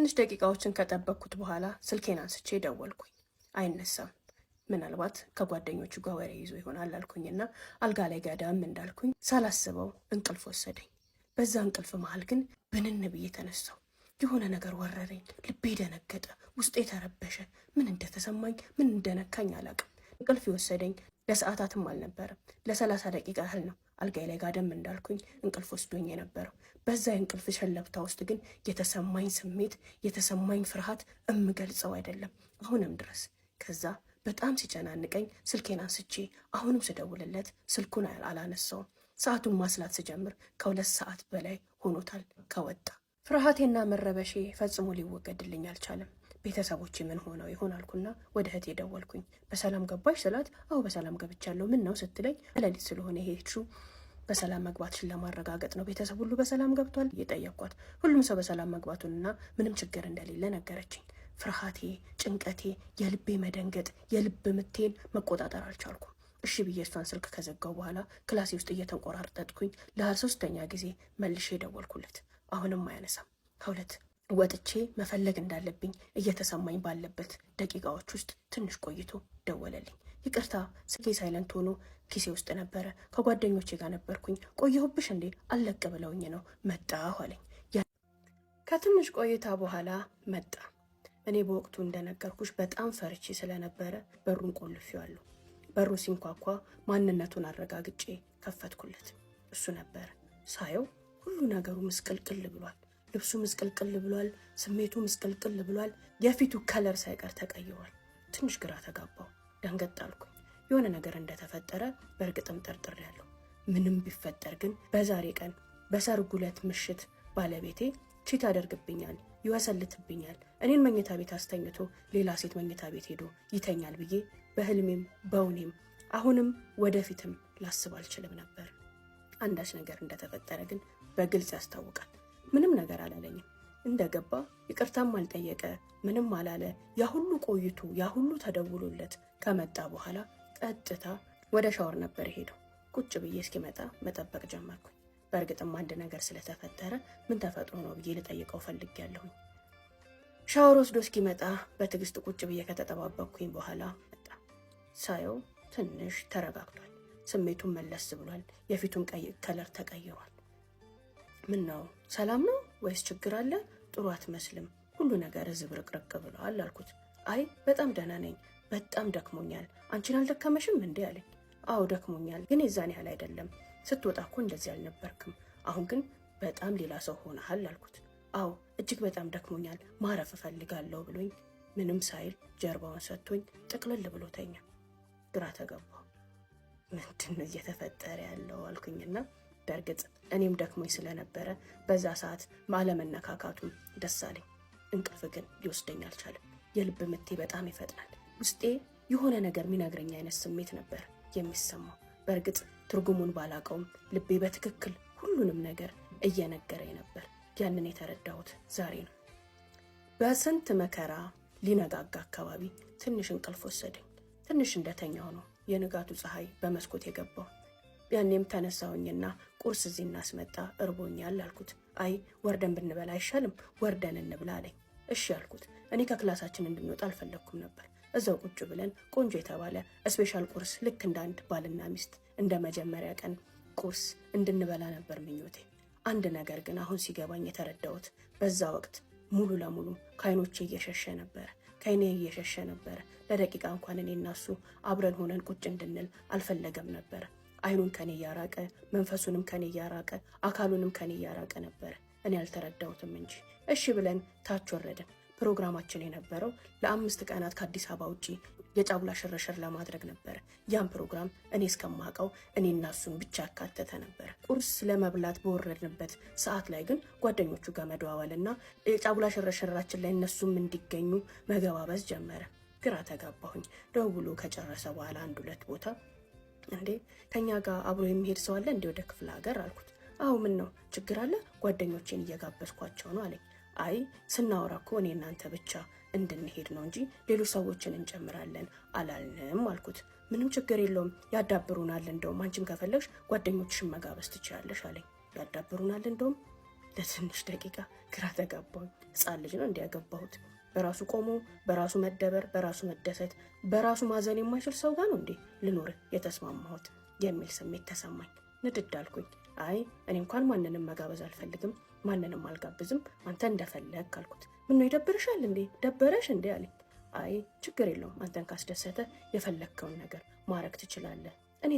ትንሽ ደቂቃዎችን ከጠበቅኩት በኋላ ስልኬን አንስቼ ደወልኩኝ። አይነሳም። ምናልባት ከጓደኞቹ ጋር ወሬ ይዞ ይሆናል አልኩኝና አልጋ ላይ ጋዳም እንዳልኩኝ ሳላስበው እንቅልፍ ወሰደኝ። በዛ እንቅልፍ መሃል ግን ብንን ብዬ ተነሳሁ። የሆነ ነገር ወረረኝ። ልቤ ደነገጠ፣ ውስጤ ተረበሸ። ምን እንደተሰማኝ ምን እንደነካኝ አላውቅም። እንቅልፍ የወሰደኝ ለሰዓታትም አልነበረም፣ ለ30 ደቂቃ ያህል ነው። አልጋይ ላይ ጋደም እንዳልኩኝ እንቅልፍ ወስዶኝ የነበረው። በዛ የእንቅልፍ ሸለብታ ውስጥ ግን የተሰማኝ ስሜት፣ የተሰማኝ ፍርሃት እምገልጸው አይደለም አሁንም ድረስ። ከዛ በጣም ሲጨናንቀኝ ስልኬን አንስቼ አሁንም ስደውልለት ስልኩን አላነሳውም። ሰዓቱን ማስላት ስጀምር ከ2 ሰዓት በላይ ሆኖታል ከወጣ። ፍርሃቴና መረበሼ ፈጽሞ ሊወገድልኝ አልቻለም። ቤተሰቦቼ ምን ሆነው ይሆን አልኩና ወደ እህቴ ደወልኩኝ። በሰላም ገባሽ ስላት አዎ በሰላም ገብቻለሁ። ምን ነው ስትለኝ ሌሊት ስለሆነ የሄድሽው በሰላም መግባትሽን ለማረጋገጥ ነው። ቤተሰብ ሁሉ በሰላም ገብቷል እየጠየኳት። ሁሉም ሰው በሰላም መግባቱንና ምንም ችግር እንደሌለ ነገረችኝ። ፍርሃቴ፣ ጭንቀቴ፣ የልቤ መደንገጥ፣ የልብ ምቴን መቆጣጠር አልቻልኩም። እሺ ብዬ እሷን ስልክ ከዘጋው በኋላ ክላሴ ውስጥ እየተንቆራርጠጥኩኝ ለ3ኛ ጊዜ መልሼ ደወልኩለት። አሁንም አያነሳም። ከሁለት ወጥቼ መፈለግ እንዳለብኝ እየተሰማኝ ባለበት ደቂቃዎች ውስጥ ትንሽ ቆይቶ ደወለልኝ። ይቅርታ ስልኬ ሳይለንት ሆኖ ኪሴ ውስጥ ነበረ። ከጓደኞቼ ጋር ነበርኩኝ። ቆየሁብሽ እንዴ? አለቅ ብለውኝ ነው መጣሁ አለኝ። ከትንሽ ቆይታ በኋላ መጣ። እኔ በወቅቱ እንደነገርኩሽ በጣም ፈርቼ ስለነበረ በሩን ቆልፌዋለሁ። በሩ ሲንኳኳ ማንነቱን አረጋግጬ ከፈትኩለት። እሱ ነበረ። ሳየው ሁሉ ነገሩ ምስቅልቅል ብሏል። ልብሱ ምስቅልቅል ብሏል። ስሜቱ ምስቅልቅል ብሏል። የፊቱ ከለር ሳይቀር ተቀይሯል። ትንሽ ግራ ተጋባው። ደንገጥ አልኩኝ። የሆነ ነገር እንደተፈጠረ በእርግጥም ጠርጥሬያለሁ። ምንም ቢፈጠር ግን በዛሬ ቀን በሰርጉ ዕለት ምሽት ባለቤቴ ቺት ያደርግብኛል፣ ይወሰልትብኛል፣ እኔን መኝታ ቤት አስተኝቶ ሌላ ሴት መኝታ ቤት ሄዶ ይተኛል ብዬ በህልሜም በውኔም አሁንም ወደፊትም ላስብ አልችልም ነበር። አንዳች ነገር እንደተፈጠረ ግን በግልጽ ያስታውቃል። ምንም ነገር አላለኝም። እንደገባ ይቅርታም አልጠየቀ፣ ምንም አላለ። ያ ሁሉ ቆይቶ ያ ሁሉ ተደውሎለት ከመጣ በኋላ ቀጥታ ወደ ሻወር ነበር ሄደው። ቁጭ ብዬ እስኪመጣ መጠበቅ ጀመርኩኝ። በእርግጥም አንድ ነገር ስለተፈጠረ ምን ተፈጥሮ ነው ብዬ ልጠይቀው ፈልጌያለሁኝ። ሻወር ወስዶ እስኪመጣ በትዕግስት ቁጭ ብዬ ከተጠባበቅኩኝ በኋላ መጣ። ሳየው ትንሽ ተረጋግቷል። ስሜቱን መለስ ብሏል። የፊቱን ቀይ ከለር ተቀይሯል። ምን ነው ሰላም ነው ወይስ ችግር አለ? ጥሩ አትመስልም፣ ሁሉ ነገር ዝብርቅርቅ ብሏል አልኩት። አይ በጣም ደህና ነኝ፣ በጣም ደክሞኛል። አንቺን አልደከመሽም እንዴ አለኝ። አዎ ደክሞኛል፣ ግን የዛን ያህል አይደለም። ስትወጣ እኮ እንደዚህ አልነበርክም፣ አሁን ግን በጣም ሌላ ሰው ሆነሃል አልኩት። አዎ እጅግ በጣም ደክሞኛል፣ ማረፍ እፈልጋለሁ ብሎኝ ምንም ሳይል ጀርባውን ሰጥቶኝ ጥቅልል ብሎ ተኛ። ግራ ተገባሁ። ምንድን ነው እየተፈጠረ ያለው አልኩኝና በእርግጥ እኔም ደክሞኝ ስለነበረ በዛ ሰዓት ባለመነካካቱም ደስ አለኝ። እንቅልፍ ግን ሊወስደኝ አልቻለም። የልብ ምቴ በጣም ይፈጥናል። ውስጤ የሆነ ነገር የሚነግረኝ አይነት ስሜት ነበር የሚሰማው። በእርግጥ ትርጉሙን ባላቀውም ልቤ በትክክል ሁሉንም ነገር እየነገረኝ ነበር። ያንን የተረዳሁት ዛሬ ነው። በስንት መከራ ሊነጋጋ አካባቢ ትንሽ እንቅልፍ ወሰደኝ። ትንሽ እንደተኛው ነው የንጋቱ ፀሐይ በመስኮት የገባው። ያኔም ተነሳሁኝና ቁርስ እዚህ እናስመጣ እርቦኛል አልኩት። አይ ወርደን ብንበላ አይሻልም? ወርደን እንብላ አለኝ። እሺ አልኩት። እኔ ከክላሳችን እንድንወጣ አልፈለግኩም ነበር። እዛው ቁጭ ብለን ቆንጆ የተባለ ስፔሻል ቁርስ ልክ እንደ አንድ ባልና ሚስት እንደ መጀመሪያ ቀን ቁርስ እንድንበላ ነበር ምኞቴ። አንድ ነገር ግን አሁን ሲገባኝ የተረዳሁት በዛ ወቅት ሙሉ ለሙሉ ከዓይኖቼ እየሸሸ ነበር፣ ከዓይኔ እየሸሸ ነበር። ለደቂቃ እንኳን እኔ እና እሱ አብረን ሆነን ቁጭ እንድንል አልፈለገም ነበር። ዓይኑን ከኔ እያራቀ መንፈሱንም ከኔ እያራቀ አካሉንም ከኔ እያራቀ ነበር። እኔ አልተረዳሁትም እንጂ። እሺ ብለን ታች ወረድን። ፕሮግራማችን የነበረው ለ5 ቀናት ከአዲስ አበባ ውጪ የጫጉላ ሽርሽር ለማድረግ ነበር። ያን ፕሮግራም እኔ እስከማውቀው እኔና እሱን ብቻ ያካተተ ነበር። ቁርስ ለመብላት በወረድንበት ሰዓት ላይ ግን ጓደኞቹ ጋር መደዋወልና የጫጉላ ሽርሽራችን ላይ እነሱም እንዲገኙ መገባበዝ ጀመረ። ግራ ተጋባሁኝ። ደውሎ ከጨረሰ በኋላ 1-2 ቦታ እንዴ ከኛ ጋር አብሮ የሚሄድ ሰው አለ እንዴ ወደ ክፍለ ሀገር አልኩት። አዎ ምን ነው ችግር አለ? ጓደኞቼን እየጋበዝኳቸው ነው አለኝ። አይ ስናወራ እኮ እኔ እናንተ ብቻ እንድንሄድ ነው እንጂ ሌሎች ሰዎችን እንጨምራለን አላልንም አልኩት። ምንም ችግር የለውም ያዳብሩናል፣ እንደውም አንቺም ከፈለግሽ ጓደኞችሽን መጋበዝ ትችላለሽ አለኝ። ያዳብሩናል እንደውም ለትንሽ ደቂቃ ግራ ተጋባሁኝ። ሕፃን ልጅ ነው እንዲያገባሁት? በራሱ ቆሞ በራሱ መደበር፣ በራሱ መደሰት፣ በራሱ ማዘን የማይችል ሰው ጋር ነው እንዴ ልኖር የተስማማሁት የሚል ስሜት ተሰማኝ። ንድድ አልኩኝ። አይ እኔ እንኳን ማንንም መጋበዝ አልፈልግም፣ ማንንም አልጋብዝም፣ አንተ እንደፈለግ አልኩት። ምነው ይደብርሻል እንዴ? ደበረሽ እንዴ አለኝ። አይ ችግር የለውም፣ አንተን ካስደሰተ የፈለግከውን ነገር ማድረግ ትችላለህ። እኔ